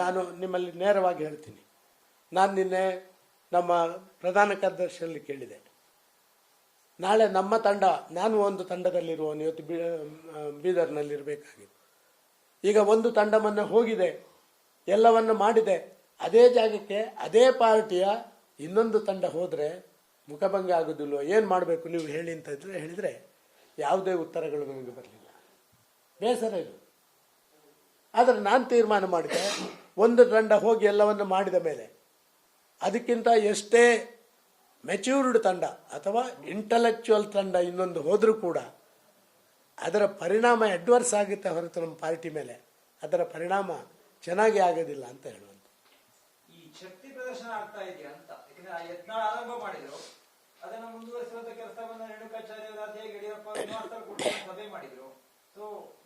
ನಾನು ನಿಮ್ಮಲ್ಲಿ ನೇರವಾಗಿ ಹೇಳ್ತೀನಿ. ನಾನು ನಿನ್ನೆ ನಮ್ಮ ಪ್ರಧಾನ ಕಾರ್ಯದರ್ಶಿಯಲ್ಲಿ ಕೇಳಿದೆ, ನಾಳೆ ನಮ್ಮ ತಂಡ, ನಾನು ಒಂದು ತಂಡದಲ್ಲಿರುವವನು, ಇವತ್ತು ಬೀದರ್ನಲ್ಲಿರಬೇಕಾಗಿತ್ತು. ಈಗ ಒಂದು ತಂಡವನ್ನು ಹೋಗಿದೆ, ಎಲ್ಲವನ್ನು ಮಾಡಿದೆ, ಅದೇ ಜಾಗಕ್ಕೆ ಅದೇ ಪಾರ್ಟಿಯ ಇನ್ನೊಂದು ತಂಡ ಹೋದರೆ ಮುಖಭಂಗ ಆಗೋದಿಲ್ವ? ಏನು ಮಾಡಬೇಕು ನೀವು ಹೇಳಿ ಅಂತ ಹೇಳಿದರೆ ಯಾವುದೇ ಉತ್ತರಗಳು ನನಗೆ ಬರಲಿಲ್ಲ. ಬೇಸರ ಇದು. ಆದರೆ ನಾನು ತೀರ್ಮಾನ ಮಾಡಿದೆ, ಒಂದು ತಂಡ ಹೋಗಿ ಎಲ್ಲವನ್ನು ಮಾಡಿದ ಮೇಲೆ ಅದಕ್ಕಿಂತ ಎಷ್ಟೇ ಮೆಚ್ಯೂರ್ಡ್ ತಂಡ ಅಥವಾ ಇಂಟಲೆಕ್ಚುವಲ್ ತಂಡ ಇನ್ನೊಂದು ಹೋದರೂ ಕೂಡ ಅದರ ಪರಿಣಾಮ ಅಡ್ವರ್ಸ್ ಆಗುತ್ತೆ ಹೊರತು ನಮ್ಮ ಪಾರ್ಟಿ ಮೇಲೆ ಅದರ ಪರಿಣಾಮ ಚೆನ್ನಾಗಿ ಆಗೋದಿಲ್ಲ ಅಂತ ಹೇಳುವಂತ. ಈ ಶಕ್ತಿ ಪ್ರದರ್ಶನ ಆಗ್ತಾ ಇದೆಯಾ ಅಂತ, ಯಾಕಂದ್ರೆ ಯತ್ನಾಳ್ ಆರಂಭ ಮಾಡಿದ್ರು, ಅದನ್ನ ಮುಂದುವರಿಸುವಂತ ಕೆಲಸವನ್ನ ರೇಣುಕಾಚಾರ್ಯ ಯಡಿಯೂರಪ್ಪ ಸಭೆ ಮಾಡಿದ್ರು. ಸೊ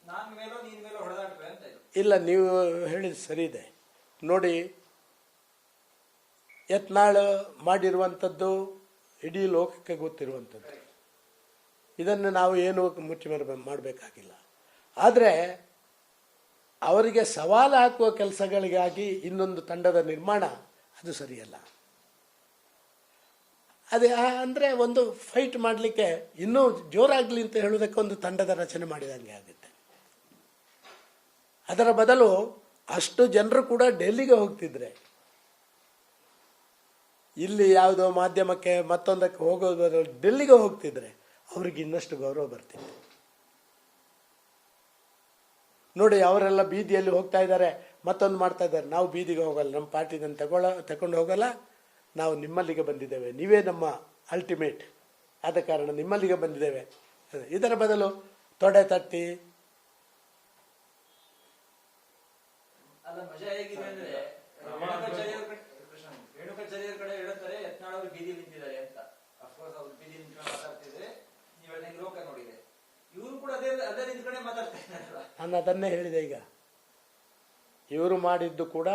ನಾನ್ ಮೇಲೋ ನೀನ್ ಮೇಲೋ ಹೊಡೆದಾಡ್ತೇವೆ ಅಂತ ಇಲ್ಲ, ನೀವು ಹೇಳಿದ ಸರಿ ಇದೆ. ನೋಡಿ, ಯತ್ನಾಳ್ ಮಾಡಿರುವಂಥದ್ದು ಇಡೀ ಲೋಕಕ್ಕೆ ಗೊತ್ತಿರುವಂಥದ್ದು. ಇದನ್ನು ನಾವು ಏನು ಮುಚ್ಚಿ ಮಾಡಬೇಕಾಗಿಲ್ಲ. ಆದರೆ ಅವರಿಗೆ ಸವಾಲು ಹಾಕುವ ಕೆಲಸಗಳಿಗಾಗಿ ಇನ್ನೊಂದು ತಂಡದ ನಿರ್ಮಾಣ ಅದು ಸರಿಯಲ್ಲ. ಅದೇ ಅಂದರೆ ಒಂದು ಫೈಟ್ ಮಾಡಲಿಕ್ಕೆ ಇನ್ನೂ ಜೋರಾಗಲಿ ಅಂತ ಹೇಳೋದಕ್ಕೆ ಒಂದು ತಂಡದ ರಚನೆ ಮಾಡಿದಂಗೆ ಆಗುತ್ತೆ. ಅದರ ಬದಲು ಅಷ್ಟು ಜನರು ಕೂಡ ಡೆಲ್ಲಿಗೆ ಹೋಗ್ತಿದ್ರೆ, ಇಲ್ಲಿ ಯಾವುದೋ ಮಾಧ್ಯಮಕ್ಕೆ ಮತ್ತೊಂದಕ್ಕೆ ಹೋಗೋದು ಬದಲು ಡೆಲ್ಲಿಗೆ ಹೋಗ್ತಿದ್ರೆ ಅವ್ರಿಗೆ ಇನ್ನಷ್ಟು ಗೌರವ ಬರ್ತಿದೆ. ನೋಡಿ, ಅವರೆಲ್ಲ ಬೀದಿಯಲ್ಲಿ ಹೋಗ್ತಾ ಇದ್ದಾರೆ, ಮತ್ತೊಂದು ಮಾಡ್ತಾ ಇದ್ದಾರೆ. ನಾವು ಬೀದಿಗೆ ಹೋಗಲ್ಲ, ನಮ್ಮ ಪಾರ್ಟಿದನ್ನು ತಗೊಂಡು ಹೋಗಲ್ಲ, ನಾವು ನಿಮ್ಮಲ್ಲಿಗೆ ಬಂದಿದ್ದೇವೆ, ನೀವೇ ನಮ್ಮ ಅಲ್ಟಿಮೇಟ್, ಆದ ಕಾರಣ ನಿಮ್ಮಲ್ಲಿಗೆ ಬಂದಿದ್ದೇವೆ. ಇದರ ಬದಲು ತೊಡೆ ತಟ್ಟಿ ನಾನು ಅದನ್ನೇ ಹೇಳಿದೆ. ಈಗ ಇವರು ಮಾಡಿದ್ದು ಕೂಡ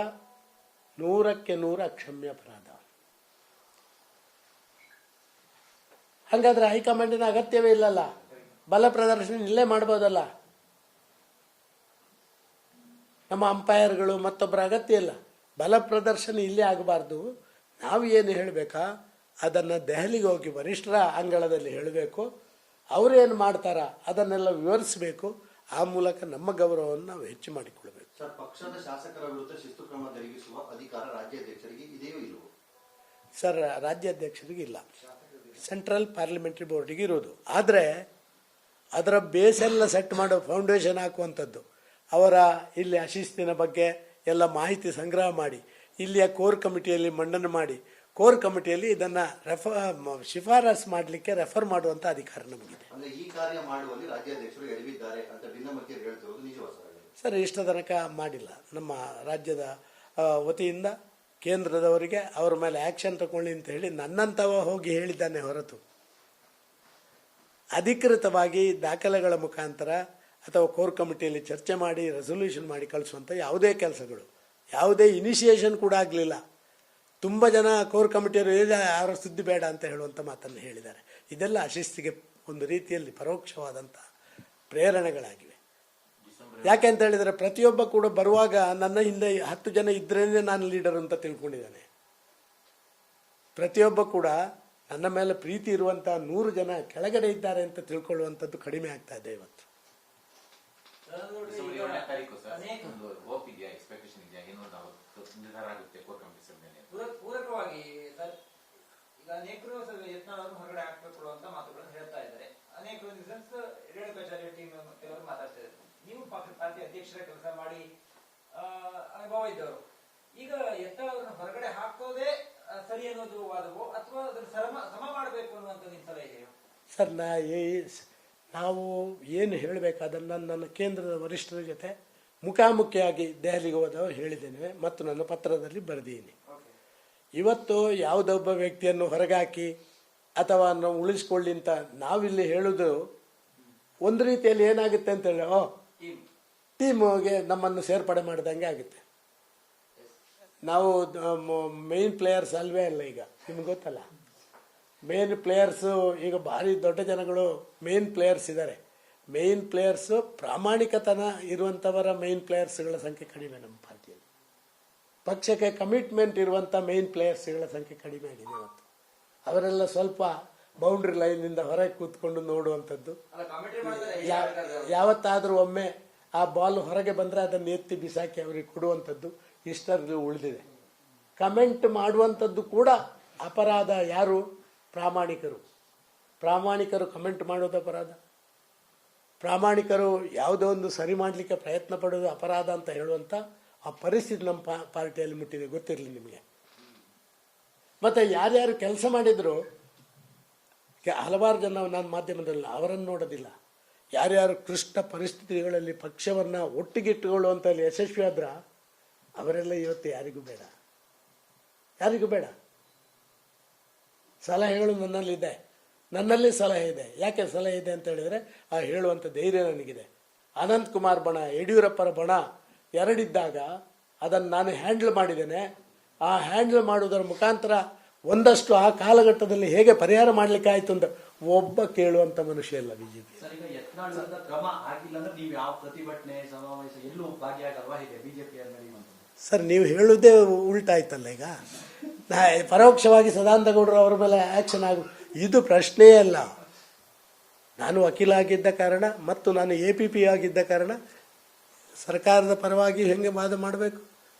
100ಕ್ಕೆ 100 ಅಕ್ಷಮ್ಯ ಅಪರಾಧ. ಹಾಗಾದ್ರೆ ಹೈಕಮಾಂಡಿನ ಅಗತ್ಯವೇ ಇಲ್ಲಲ್ಲ, ಬಲ ಪ್ರದರ್ಶನ ಇಲ್ಲೇ ಮಾಡ್ಬೋದಲ್ಲ. ನಮ್ಮ ಅಂಪೈರ್ಗಳು ಮತ್ತೊಬ್ಬರ ಅಗತ್ಯ ಇಲ್ಲ. ಬಲ ಪ್ರದರ್ಶನ ಇಲ್ಲೇ ಆಗಬಾರ್ದು. ನಾವು ಏನು ಹೇಳಬೇಕಾ ಅದನ್ನು ದೆಹಲಿಗೆ ಹೋಗಿ ವರಿಷ್ಠರ ಅಂಗಳದಲ್ಲಿ ಹೇಳಬೇಕು. ಅವರೇನು ಮಾಡ್ತಾರ ಅದನ್ನೆಲ್ಲ ವಿವರಿಸಬೇಕು. ಆ ಮೂಲಕ ನಮ್ಮ ಗೌರವವನ್ನು ನಾವು ಹೆಚ್ಚು ಮಾಡಿಕೊಳ್ಬೇಕು. ಸರ್, ಪಕ್ಷದ ಶಾಸಕರ ವಿರುದ್ಧ ಶಿಸ್ತು ಕ್ರಮ ಜರುಗಿಸುವ ಅಧಿಕಾರ ರಾಜ್ಯಾಧ್ಯಕ್ಷರಿಗೆ ಇದೆಯೋ ಇಲ್ಲವೋ? ಸರ್, ರಾಜ್ಯಾಧ್ಯಕ್ಷರಿಗೆ ಇಲ್ಲ, ಸೆಂಟ್ರಲ್ ಪಾರ್ಲಿಮೆಂಟರಿ ಬೋರ್ಡಿಗೆ ಇರೋದು. ಆದರೆ ಅದರ ಬೇಸೆಲ್ಲ ಸೆಟ್ ಮಾಡೋ ಫೌಂಡೇಶನ್ ಹಾಕುವಂಥದ್ದು, ಅವರ ಇಲ್ಲಿ ಅಶಿಸ್ತಿನ ಬಗ್ಗೆ ಎಲ್ಲ ಮಾಹಿತಿ ಸಂಗ್ರಹ ಮಾಡಿ ಇಲ್ಲಿಯ ಕೋರ್ ಕಮಿಟಿಯಲ್ಲಿ ಮಂಡನೆ ಮಾಡಿ ಕೋರ್ ಕಮಿಟಿಯಲ್ಲಿ ಇದನ್ನು ಶಿಫಾರಸು ಮಾಡಲಿಕ್ಕೆ ರೆಫರ್ ಮಾಡುವಂಥ ಅಧಿಕಾರ ನಮಗಿದೆ. ಈ ಕಾರ್ಯ ಮಾಡುವಲ್ಲಿ ರಾಜ್ಯಾಧ್ಯಕ್ಷರು ಎಡವಿದ್ದಾರೆ ಅಂತ ಭಿನ್ನಮತೀಯರು ಹೇಳ್ತಿರೋದು ನಿಜವಾ ಸರ್? ಇಷ್ಟ ತನಕ ಮಾಡಿಲ್ಲ. ನಮ್ಮ ರಾಜ್ಯದ ವತಿಯಿಂದ ಕೇಂದ್ರದವರಿಗೆ ಅವರ ಮೇಲೆ ಆ್ಯಕ್ಷನ್ ತಗೊಳ್ಳಿ ಅಂತ ಹೇಳಿ ನನ್ನಂತವ ಹೋಗಿ ಹೇಳಿದ್ದಾನೆ ಹೊರತು ಅಧಿಕೃತವಾಗಿ ದಾಖಲೆಗಳ ಮುಖಾಂತರ ಅಥವಾ ಕೋರ್ ಕಮಿಟಿಯಲ್ಲಿ ಚರ್ಚೆ ಮಾಡಿ ರೆಸೊಲ್ಯೂಷನ್ ಮಾಡಿ ಕಳಿಸುವಂಥ ಯಾವುದೇ ಕೆಲಸಗಳು, ಯಾವುದೇ ಇನಿಷಿಯೇಷನ್ ಕೂಡ ಆಗಲಿಲ್ಲ. ತುಂಬ ಜನ ಕೋರ್ ಕಮಿಟಿಯವರು ಯಾರ ಸುದ್ದಿ ಬೇಡ ಅಂತ ಹೇಳುವಂಥ ಮಾತನ್ನು ಹೇಳಿದ್ದಾರೆ. ಇದೆಲ್ಲ ಅಶಿಸ್ತಿಗೆ ಒಂದು ರೀತಿಯಲ್ಲಿ ಪರೋಕ್ಷವಾದಂಥ ಪ್ರೇರಣೆಗಳಾಗಿವೆ. ಯಾಕೆ ಅಂತ ಹೇಳಿದರೆ ಪ್ರತಿಯೊಬ್ಬ ಕೂಡ ಬರುವಾಗ ನನ್ನ ಹಿಂದೆ 10 ಜನ ಇದ್ರೇನೆ ನಾನು ಲೀಡರ್ ಅಂತ ತಿಳ್ಕೊಂಡಿದ್ದಾನೆ. ಪ್ರತಿಯೊಬ್ಬ ಕೂಡ ನನ್ನ ಮೇಲೆ ಪ್ರೀತಿ ಇರುವಂಥ 100 ಜನ ಕೆಳಗಡೆ ಇದ್ದಾರೆ ಅಂತ ತಿಳ್ಕೊಳ್ಳುವಂಥದ್ದು ಕಡಿಮೆ ಆಗ್ತಾ ಇದೆ ಇವತ್ತು. ಪೂರಕವಾಗಿ ಸರ್, ಈಗ ಅನೇಕರು ಯತ್ನಾಳ್ ಅವರು ಹೊರಗಡೆ ಹಾಕಬೇಕು ಅಂತ ಮಾತುಗಳನ್ನು ಹೇಳ್ತಾ ಇದ್ದಾರೆ. ಅನೇಕರು ರೇಣುಕಾಚಾರ್ಯ ಟೀಮ್ ಕೆಲವರು ಮಾತಾಡ್ತಾ ಇದ್ದಾರೆ. ನೀವು ಪಾರ್ಟಿ ಅಧ್ಯಕ್ಷರ ಕೆಲಸ ಮಾಡಿ ಅನುಭವ ಇದ್ದವರು, ಈಗ ಯತ್ನಾಳ್ ಅವರನ್ನು ಹೊರಗಡೆ ಹಾಕೋದೇ ಸರಿ ಅನ್ನೋದು ವಾದವೋ ಅಥವಾ ಅದನ್ನು ಸಮ ಮಾಡಬೇಕು ಅನ್ನುವಂಥ ನಿಮ್ಮ ಸಲಹೆ ಇದೆಯೋ? ಸರ್, ನಾವು ಏನು ಹೇಳಬೇಕಾದನ್ನು ನನ್ನ ಕೇಂದ್ರದ ವರಿಷ್ಠರ ಜೊತೆ ಮುಖಾಮುಖಿಯಾಗಿ ದೆಹಲಿಗೆ ಹೋದವರು ಹೇಳಿದ್ದೇನೆ ಮತ್ತು ನನ್ನ ಪತ್ರದಲ್ಲಿ ಬರೆದಿದ್ದೀನಿ. ಇವತ್ತು ಯಾವುದೊಬ್ಬ ವ್ಯಕ್ತಿಯನ್ನು ಹೊರಗಾಕಿ ಅಥವಾ ನಾವು ಉಳಿಸ್ಕೊಳ್ಳಿ ಅಂತ ನಾವಿಲ್ಲಿ ಹೇಳೋದು ಒಂದು ರೀತಿಯಲ್ಲಿ ಏನಾಗುತ್ತೆ ಅಂತ ಹೇಳಿ ಟೀಮ್ಗೆ ನಮ್ಮನ್ನು ಸೇರ್ಪಡೆ ಮಾಡಿದಂಗೆ ಆಗುತ್ತೆ. ನಾವು ಮೇನ್ ಪ್ಲೇಯರ್ಸ್ ಅಲ್ವೇ ಅಲ್ಲ. ಈಗ ನಿಮ್ಗೆ ಗೊತ್ತಲ್ಲ, ಮೇನ್ ಪ್ಲೇಯರ್ಸು ಈಗ ಭಾರಿ ದೊಡ್ಡ ಜನಗಳು ಮೇನ್ ಪ್ಲೇಯರ್ಸ್ ಇದ್ದಾರೆ. ಮೇನ್ ಪ್ಲೇಯರ್ಸು ಪ್ರಾಮಾಣಿಕತನ ಇರುವಂಥವರ ಮೇನ್ ಪ್ಲೇಯರ್ಸ್ಗಳ ಸಂಖ್ಯೆ ಕಡಿಮೆ ನಮ್ಮ ಪಾರ್ಟಿಯಲ್ಲಿ. ಪಕ್ಷಕ್ಕೆ ಕಮಿಟ್ಮೆಂಟ್ ಇರುವಂಥ ಮೇನ್ ಪ್ಲೇಯರ್ಸ್ಗಳ ಸಂಖ್ಯೆ ಕಡಿಮೆ ಆಗಿದೆ ಇವತ್ತು. ಅವರೆಲ್ಲ ಸ್ವಲ್ಪ ಬೌಂಡ್ರಿ ಲೈನಿಂದ ಹೊರಗೆ ಕೂತ್ಕೊಂಡು ನೋಡುವಂಥದ್ದು. ಯಾವತ್ತಾದರೂ ಒಮ್ಮೆ ಆ ಬಾಲ್ ಹೊರಗೆ ಬಂದರೆ ಅದನ್ನು ಎತ್ತಿ ಬಿಸಾಕಿ ಅವರಿಗೆ ಕೊಡುವಂಥದ್ದು ಇಷ್ಟರಲ್ಲಿ ಉಳಿದಿದೆ. ಕಮೆಂಟ್ ಮಾಡುವಂಥದ್ದು ಕೂಡ ಅಪರಾಧ. ಯಾರು? ಪ್ರಾಮಾಣಿಕರು ಕಮೆಂಟ್ ಮಾಡೋದು ಅಪರಾಧ. ಪ್ರಾಮಾಣಿಕರು ಯಾವುದೋ ಒಂದು ಸರಿ ಮಾಡಲಿಕ್ಕೆ ಪ್ರಯತ್ನ ಪಡೋದು ಅಪರಾಧ ಅಂತ ಹೇಳುವಂಥ ಆ ಪರಿಸ್ಥಿತಿ ನಮ್ಮ ಪಾರ್ಟಿಯಲ್ಲಿ ಮುಟ್ಟಿದೆ, ಗೊತ್ತಿರಲಿ ನಿಮಗೆ. ಮತ್ತು ಯಾರ್ಯಾರು ಕೆಲಸ ಮಾಡಿದ್ರು ಹಲವಾರು ಜನ ನಾನು ಮಾಧ್ಯಮದಲ್ಲಿ ಅವರನ್ನು ನೋಡೋದಿಲ್ಲ. ಯಾರ್ಯಾರು ಕ್ಲಿಷ್ಟ ಪರಿಸ್ಥಿತಿಗಳಲ್ಲಿ ಪಕ್ಷವನ್ನು ಒಟ್ಟಿಗಿಟ್ಟುಕೊಳ್ಳುವಂಥಲ್ಲಿ ಯಶಸ್ವಿ ಆದ್ರ ಅವರೆಲ್ಲ ಇವತ್ತು ಯಾರಿಗೂ ಬೇಡ. ಸಲಹೆಗಳು ನನ್ನಲ್ಲಿ ಸಲಹೆ ಇದೆ. ಯಾಕೆ ಸಲಹೆ ಇದೆ ಅಂತ ಹೇಳಿದರೆ ಆ ಹೇಳುವಂಥ ಧೈರ್ಯ ನನಗಿದೆ. ಅನಂತ್ ಕುಮಾರ್ ಬಣ, ಯಡಿಯೂರಪ್ಪರ ಬಣ ಎರಡಿದ್ದಾಗ ಅದನ್ನು ನಾನು ಹ್ಯಾಂಡಲ್ ಮಾಡಿದ್ದೇನೆ. ಆ ಹ್ಯಾಂಡಲ್ ಮಾಡುವುದರ ಮುಖಾಂತರ ಒಂದಷ್ಟು ಆ ಕಾಲಘಟ್ಟದಲ್ಲಿ ಹೇಗೆ ಪರಿಹಾರ ಮಾಡಲಿಕ್ಕೆ ಆಯಿತು ಅಂತ ಒಬ್ಬ ಕೇಳುವಂಥ ಮನುಷ್ಯ ಇಲ್ಲ ಬಿಜೆಪಿ. ಸರ್, ನೀವು ಹೇಳುವುದೇ ಉಲ್ಟಾಯ್ತಲ್ಲ. ಈಗ ಪರೋಕ್ಷವಾಗಿ ಸದಾನಂದ ಗೌಡರು ಅವರ ಮೇಲೆ ಆ್ಯಕ್ಷನ್ ಇದು ಪ್ರಶ್ನೆಯೇ ಅಲ್ಲ. ನಾನು ವಕೀಲ ಆಗಿದ್ದ ಕಾರಣ ಮತ್ತು ನಾನು APP ಆಗಿದ್ದ ಕಾರಣ ಸರ್ಕಾರದ ಪರವಾಗಿ ಹೆಂಗೆ ವಾದ ಮಾಡಬೇಕು,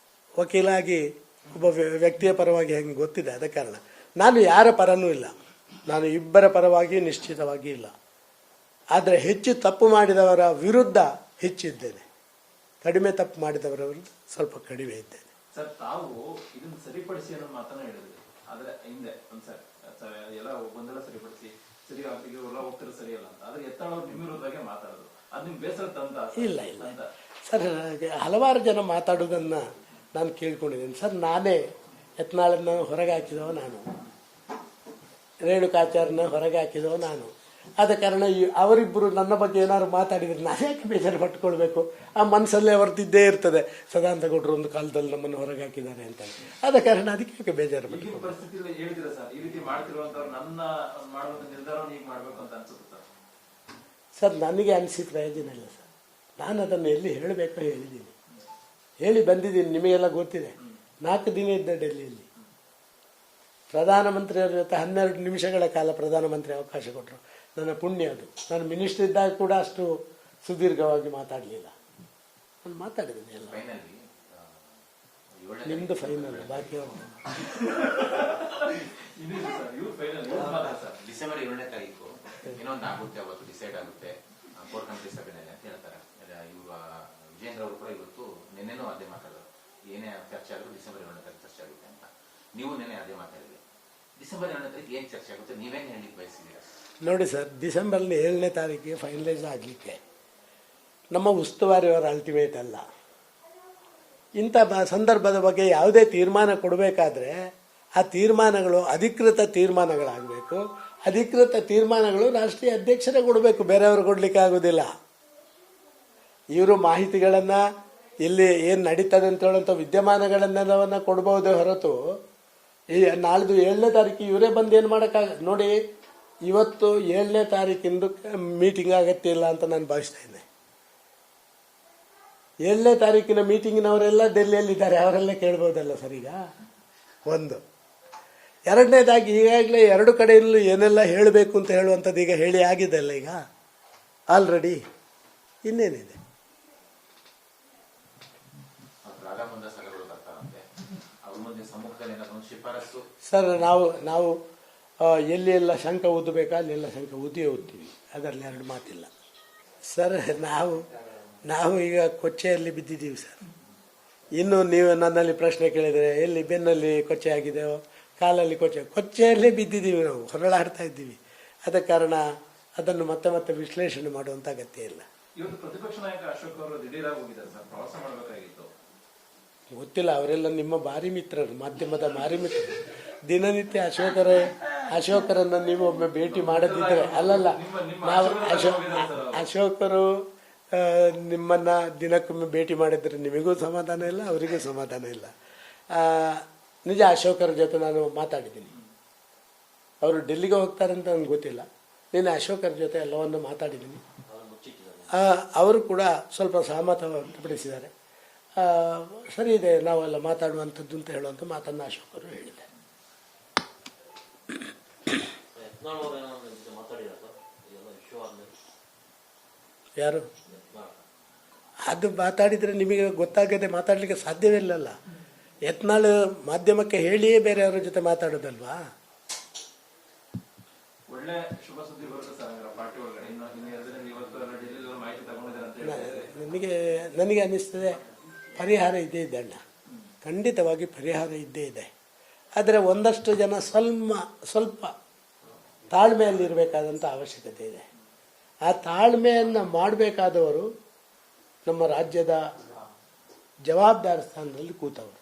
ವಕೀಲಾಗಿ ಒಬ್ಬ ವ್ಯಕ್ತಿಯ ಪರವಾಗಿ ಹೆಂಗೆ ಗೊತ್ತಿದೆ. ಆದ ಕಾರಣ ನಾನು ಯಾರ ಪರನೂ ಇಲ್ಲ. ನಾನು ಇಬ್ಬರ ಪರವಾಗಿ ನಿಶ್ಚಿತವಾಗಿ ಇಲ್ಲ. ಆದರೆ ಹೆಚ್ಚು ತಪ್ಪು ಮಾಡಿದವರ ವಿರುದ್ಧ ಹೆಚ್ಚಿದ್ದೇನೆ, ಕಡಿಮೆ ತಪ್ಪು ಮಾಡಿದವರ ವಿರುದ್ಧ ಸ್ವಲ್ಪ ಕಡಿಮೆ ಇದ್ದೇನೆ. ಸರ್, ತಾವು ಇದನ್ನು ಸರಿಪಡಿಸಿ ಅನ್ನೋ ಮಾತನ್ನ ಹೇಳಿದ್ರಿ. ಆದ್ರೆ ಹಿಂದೆ ಒಂದ್ಸರಿ ಎಲ್ಲ ಒಂದೆಲ್ಲ ಸರಿಪಡಿಸಿ ಸರಿ ಆಗ್ತಿಗೆ ಎಲ್ಲ ಹೋಗ್ತಾರೆ ಸರಿಯಲ್ಲ ಅಂತ. ಆದ್ರೆ ಎತ್ತಾಳವ್ರು ನಿಮ್ಮ ವಿರುದ್ಧವಾಗಿ ಮಾತಾಡೋದು ಅದು ನಿಮ್ ಬೇಸರ ತಂದ? ಇಲ್ಲ ಸರ್, ಹಲವಾರು ಜನ ಮಾತಾಡೋದನ್ನ ನಾನು ಕೇಳ್ಕೊಂಡಿದ್ದೇನೆ ಸರ್. ನಾನೇ ಯತ್ನಾಳನ್ನ ಹೊರಗೆ ಹಾಕಿದವ ನಾನು, ರೇಣುಕಾಚಾರ್ಯನ ಹೊರಗೆ ಹಾಕಿದವ ನಾನು. ಆದ ಕಾರಣ ಅವರಿಬ್ಬರು ನನ್ನ ಬಗ್ಗೆ ಏನಾದ್ರು ಮಾತಾಡಿದ್ರೆ ನಾನು ಯಾಕೆ ಬೇಜಾರು ಪಟ್ಕೊಳ್ಬೇಕು? ಆ ಮನಸ್ಸಲ್ಲೇ ಅವ್ರದ್ದಿದ್ದೇ ಇರ್ತದೆ, ಸದಾನಂದ ಗೌಡರು ಒಂದು ಕಾಲದಲ್ಲಿ ನಮ್ಮನ್ನು ಹೊರಗೆ ಹಾಕಿದ್ದಾರೆ ಅಂತ. ಆದ ಕಾರಣ ಅದಕ್ಕೆ ಯಾಕೆ ಬೇಜಾರು ಪಟ್ಕೊಳ್ಬೇಕು? ಪರಿಸ್ಥಿತಿಯಲ್ಲಿ ಹೇಳಿದಿರ ಸರ್, ಈ ರೀತಿ ಮಾಡ್ತಿರುವಂತವ್ರು ನನ್ನ ಮಾಡುವಂತ ನಿರ್ಧಾರವನ್ನು ಈಗ ಮಾಡ್ಬೇಕು ಅಂತ ಅನ್ಸುತ್ತೆ ಸರ್. ನನಗೆ ಅನಿಸಿ ಪ್ರಯೋಜನ ಇಲ್ಲ ಸರ್. ನಾನು ಅದನ್ನು ಎಲ್ಲಿ ಹೇಳಬೇಕೋ ಹೇಳಿದ್ದೀನಿ, ಹೇಳಿ ಬಂದಿದ್ದೀನಿ. ನಿಮಗೆಲ್ಲ ಗೊತ್ತಿದೆ. 4 ದಿನ ಇದ್ದ ಡೆಲ್ಲಿಯಲ್ಲಿ ಪ್ರಧಾನಮಂತ್ರಿಯವರ ಜೊತೆ 12 ನಿಮಿಷಗಳ ಕಾಲ ಪ್ರಧಾನಮಂತ್ರಿ ಅವಕಾಶ ಕೊಟ್ಟರು. ನನ್ನ ಪುಣ್ಯ ಅದು. ನಾನು ಮಿನಿಸ್ಟರ್ ಇದ್ದಾಗ ಕೂಡ ಅಷ್ಟು ಸುದೀರ್ಘವಾಗಿ ಮಾತಾಡಲಿಲ್ಲ. ನಾನು ಮಾತಾಡಿದ್ದೀನಿ ಎಲ್ಲ. ನಿಮ್ದು ಫೈನಲ್, ಬಾಕಿ ಡಿಸೆಂಬರ್ 7ನೇ ತಾರೀಕು ಇನ್ನೊಂದು ಆಗುತ್ತೆ, ಅವತ್ತು ಡಿಸೈಡ್ ಆಗುತ್ತೆ ಕೋರ್ ಕಮಿಟಿ ಸಭೆಯಲ್ಲಿ ಅಂತ ಹೇಳ್ತಾರೆ. ಇವರು ವಿಜೇಂದ್ರ ಅವರು ಕೂಡ ಇವತ್ತು ನಿನ್ನೆನೂ ಅದೇ ಮಾತಾಡೋದು, ಏನೇ ಚರ್ಚೆ ಆದರೂ ಡಿಸೆಂಬರ್ 7ನೇ ತಾರೀಕು ಚರ್ಚೆ ಆಗುತ್ತೆ ಅಂತ. ನೀವು ನಿನ್ನೆ ಅದೇ ಮಾತಾಡಿದ್ರಿ. ಡಿಸೆಂಬರ್ 7ನೇ ತಾರೀಕು ಏನ್ ಚರ್ಚೆ ಆಗುತ್ತೆ, ನೀವೇನು ಹೇಳಲಿಕ್ಕೆ ಬಯಸಿದ್ದೀರಾ? ನೋಡಿ ಸರ್, ಡಿಸೆಂಬರ್ 7ನೇ ತಾರೀಕಿಗೆ ಫೈನಲೈಸ್ ಆಗಲಿಕ್ಕೆ ನಮ್ಮ ಉಸ್ತುವಾರಿಯವರ ಅಲ್ಟಿಮೇಟ್ ಅಲ್ಲ. ಇಂಥ ಸಂದರ್ಭದ ಬಗ್ಗೆ ಯಾವುದೇ ತೀರ್ಮಾನ ಕೊಡಬೇಕಾದ್ರೆ ಆ ತೀರ್ಮಾನಗಳು ಅಧಿಕೃತ ತೀರ್ಮಾನಗಳಾಗಬೇಕು. ಅಧಿಕೃತ ತೀರ್ಮಾನಗಳು ರಾಷ್ಟ್ರೀಯ ಅಧ್ಯಕ್ಷರೇ ಕೊಡಬೇಕು, ಬೇರೆಯವರು ಕೊಡಲಿಕ್ಕೆ ಆಗೋದಿಲ್ಲ. ಇವರು ಮಾಹಿತಿಗಳನ್ನು ಇಲ್ಲಿ ಏನು ನಡೀತದೆ ಅಂತ ಹೇಳುವಂಥ ವಿದ್ಯಮಾನಗಳನ್ನೆಲ್ಲವನ್ನು ಕೊಡಬಹುದೇ ಹೊರತು ಈ ನಾಳ್ದು 7ನೇ ತಾರೀಕು ಇವರೇ ಬಂದು ಏನು ಮಾಡೋಕ್ಕಾಗ. ನೋಡಿ, ಇವತ್ತು 7ನೇ ತಾರೀಕಿಂದು ಮೀಟಿಂಗ್ ಅಗತ್ಯ ಇಲ್ಲ ಅಂತ ನಾನು ಭಾವಿಸ್ತೇನೆ. 7ನೇ ತಾರೀಕಿನ ಮೀಟಿಂಗಿನವರೆಲ್ಲ ಡೆಲ್ಲಿಯಲ್ಲಿದ್ದಾರೆ, ಅವರೆಲ್ಲ ಕೇಳ್ಬೋದಲ್ಲ ಸರ್. ಈಗ ಒಂದು. ಎರಡನೇದಾಗಿ ಈಗಾಗಲೇ 2 ಕಡೆಯಲ್ಲೂ ಏನೆಲ್ಲ ಹೇಳಬೇಕು ಅಂತ ಹೇಳುವಂಥದ್ದು ಈಗ ಹೇಳಿ ಆಗಿದೆ ಅಲ್ಲ ಈಗ ಆಲ್ರೆಡಿ. ಇನ್ನೇನಿದೆ? ಸರ್, ನಾವು ಎಲ್ಲಿ ಎಲ್ಲ ಶಂಕ ಊದಬೇಕಾ ಅಲ್ಲೆಲ್ಲ ಶಂಕ ಊದ್ತೀವಿ, ಅದರಲ್ಲಿ 2 ಮಾತಿಲ್ಲ ಸರ್. ನಾವು ಈಗ ಕೊಚ್ಚೆಯಲ್ಲಿ ಬಿದ್ದಿದ್ದೀವಿ ಸರ್. ಇನ್ನು ನೀವು ನನ್ನಲ್ಲಿ ಪ್ರಶ್ನೆ ಕೇಳಿದರೆ ಎಲ್ಲಿ ಬೆನ್ನಲ್ಲಿ ಕೊಚ್ಚೆ ಆಗಿದೆಯೋ, ಕಾಲಲ್ಲಿ ಕೊಚ್ಚೆಯಲ್ಲೇ ಬಿದ್ದಿದ್ದೀವಿ, ನಾವು ಹೊರಳಾಡ್ತಾ ಇದ್ದೀವಿ. ಆದ ಕಾರಣ ಅದನ್ನು ಮತ್ತೆ ವಿಶ್ಲೇಷಣೆ ಮಾಡುವಂಥ ಅಗತ್ಯ ಇಲ್ಲ. ಇವತ್ತು ಪ್ರತಿಪಕ್ಷ ನಾಯಕ ಅಶೋಕ್ ಅವರು ದಿಢೀರಾಗಿ ಹೋಗಿದ್ದಾರೆ ಸರ್, ಪ್ರವಾಸ ಮಾಡಬೇಕಾಗಿತ್ತು. ಗೊತ್ತಿಲ್ಲ, ಅವರೆಲ್ಲ ನಿಮ್ಮ ಭಾರಿ ಮಿತ್ರರು, ಮಾಧ್ಯಮದ ಭಾರಿ ಮಿತ್ರರು. ದಿನನಿತ್ಯ ಅಶೋಕರನ್ನು ನೀವು ಒಮ್ಮೆ ಭೇಟಿ ಮಾಡದಿದ್ದರೆ ಅಲ್ಲಲ್ಲ, ನಾವು ಅಶೋಕರು ನಿಮ್ಮನ್ನು ದಿನಕ್ಕೊಮ್ಮೆ ಭೇಟಿ ಮಾಡಿದರೆ ನಿಮಗೂ ಸಮಾಧಾನ ಇಲ್ಲ, ಅವರಿಗೂ ಸಮಾಧಾನ ಇಲ್ಲ. ನಿಜ, ಅಶೋಕರ ಜೊತೆ ನಾನು ಮಾತಾಡಿದ್ದೀನಿ. ಅವರು ಡೆಲ್ಲಿಗೆ ಹೋಗ್ತಾರೆ ಅಂತ ನನಗೆ ಗೊತ್ತಿಲ್ಲ. ನೀನು ಅಶೋಕರ ಜೊತೆ ಎಲ್ಲವನ್ನು ಮಾತಾಡಿದ್ದೀನಿ. ಅವರು ಕೂಡ ಸ್ವಲ್ಪ ಸಹಮತ ವ್ಯಕ್ತಪಡಿಸಿದ್ದಾರೆ. ಸರಿ ಇದೆ ನಾವೆಲ್ಲ ಮಾತಾಡುವಂಥದ್ದು ಅಂತ ಹೇಳುವಂಥ ಮಾತನ್ನು ಅಶೋಕ್ ಅವರು ಹೇಳಿದ್ದಾರೆ. ಯಾರು ಅದು ಮಾತಾಡಿದರೆ ನಿಮಗೆ ಗೊತ್ತಾಗದೆ ಮಾತಾಡಲಿಕ್ಕೆ ಸಾಧ್ಯವೇ ಇಲ್ಲಲ್ಲ. ಯತ್ನಾಳ್ ಮಾಧ್ಯಮಕ್ಕೆ ಹೇಳಿಯೇ ಬೇರೆಯವರ ಜೊತೆ ಮಾತಾಡೋದಲ್ವಾ. ಒಳ್ಳೆ ಶುಭ ಸುದ್ದಿ ಬರುತ್ತೆ ಸರ್ ಪಾರ್ಟಿ ಒಳಗಡೆ. ಇನ್ನು 2 ದಿನ ಇವತ್ತು ಎಲ್ಲ ಡೆಲ್ಲಿ ಮಾಹಿತಿ ತಗೊಂಡಿದ್ದಾರೆ ಅಂತ ಹೇಳಿದ್ರೆ ನನಗೆ ಅನ್ನಿಸ್ತದೆ ಪರಿಹಾರ ಇದ್ದೇ ಇದೆ ಅಣ್ಣ, ಖಂಡಿತವಾಗಿ ಪರಿಹಾರ ಇದ್ದೇ ಇದೆ. ಆದರೆ ಒಂದಷ್ಟು ಜನ ಸ್ವಲ್ಪ ತಾಳ್ಮೆಯಲ್ಲಿರಬೇಕಾದಂಥ ಅವಶ್ಯಕತೆ ಇದೆ. ಆ ತಾಳ್ಮೆಯನ್ನು ಮಾಡಬೇಕಾದವರು ನಮ್ಮ ರಾಜ್ಯದ ಜವಾಬ್ದಾರಿ ಸ್ಥಾನದಲ್ಲಿ ಕೂತವರು.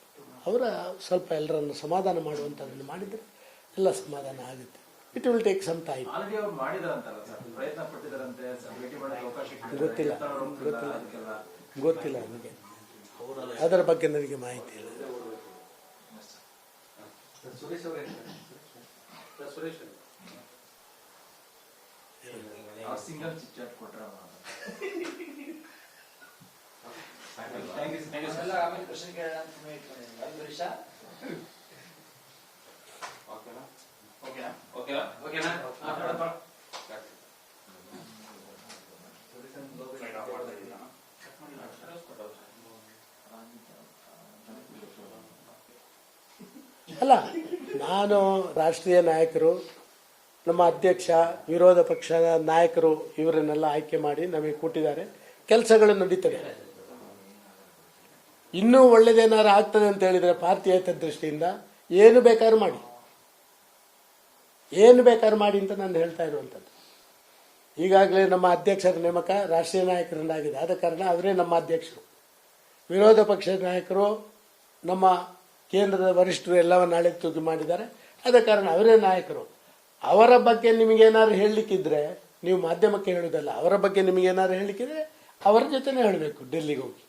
ಅವರ ಸ್ವಲ್ಪ ಎಲ್ಲರನ್ನು ಸಮಾಧಾನ ಮಾಡುವಂಥದ್ದನ್ನು ಮಾಡಿದರೆ ಎಲ್ಲ ಸಮಾಧಾನ ಆಗುತ್ತೆ. It will take some time. Already ಅವ್ರು ಮಾಡಿದಾರಂತಲ್ಲ ಸರ್, ಪ್ರಯತ್ನ ಪಟ್ಟಿದ್ದಾರಂತೆ, ಭೇಟಿ ಮಾಡೋಕೆ ಅವಕಾಶ ಗೊತ್ತಿಲ್ಲ ನನಗೆ, ಅದರ ಬಗ್ಗೆ ನನಗೆ ಮಾಹಿತಿ ಇಲ್ಲ. ಸಿಂಗಲ್ ಚಿಟ್ ಚಾಟ್ ಕೊಟ್ರ ಆಮೇಲೆ ಕ್ವಶನ್ ಕೇಳೋಣ ಅಂತ ಇಟ್ಕೊಂಡಿದ್ದೀನಿ. ಅಂಬರೀಷ ಅಲ್ಲ, ನಾನು ರಾಷ್ಟ್ರೀಯ ನಾಯಕರು, ನಮ್ಮ ಅಧ್ಯಕ್ಷ, ವಿರೋಧ ಪಕ್ಷದ ನಾಯಕರು ಇವರನ್ನೆಲ್ಲ ಆಯ್ಕೆ ಮಾಡಿ ನಮಗೆ ಕೊಟ್ಟಿದ್ದಾರೆ. ಕೆಲಸಗಳು ನಡೀತದೆ. ಇನ್ನೂ ಒಳ್ಳೇದೇನಾರು ಆಗ್ತದೆ ಅಂತ ಹೇಳಿದರೆ ಪಾರ್ಟಿಯೇತರ ದೃಷ್ಟಿಯಿಂದ ಏನು ಬೇಕಾದ್ರೂ ಮಾಡಿ ಅಂತ ನಾನು ಹೇಳ್ತಾ ಇರುವಂಥದ್ದು. ಈಗಾಗಲೇ ನಮ್ಮ ಅಧ್ಯಕ್ಷರ ನೇಮಕ ರಾಷ್ಟ್ರೀಯ ನಾಯಕರಿಂದಾಗಿದೆ. ಆದ ಕಾರಣ ಅವರೇ ನಮ್ಮ ಅಧ್ಯಕ್ಷರು. ವಿರೋಧ ಪಕ್ಷದ ನಾಯಕರು, ನಮ್ಮ ಕೇಂದ್ರದ ವರಿಷ್ಠರು ಎಲ್ಲವನ್ನ ನಾಳೆ ತೂಗಿ ಮಾಡಿದ್ದಾರೆ. ಆದ ಕಾರಣ ಅವರೇ ನಾಯಕರು. ಅವರ ಬಗ್ಗೆ ನಿಮಗೇನಾದ್ರು ಹೇಳಲಿಕ್ಕಿದ್ರೆ ನೀವು ಮಾಧ್ಯಮಕ್ಕೆ ಹೇಳೋದಲ್ಲ. ಅವರ ಬಗ್ಗೆ ನಿಮಗೇನಾದ್ರು ಹೇಳಲಿಕ್ಕಿದ್ರೆ ಅವರ ಜೊತೆನೇ ಹೇಳಬೇಕು ಡೆಲ್ಲಿಗೆ ಹೋಗಿ.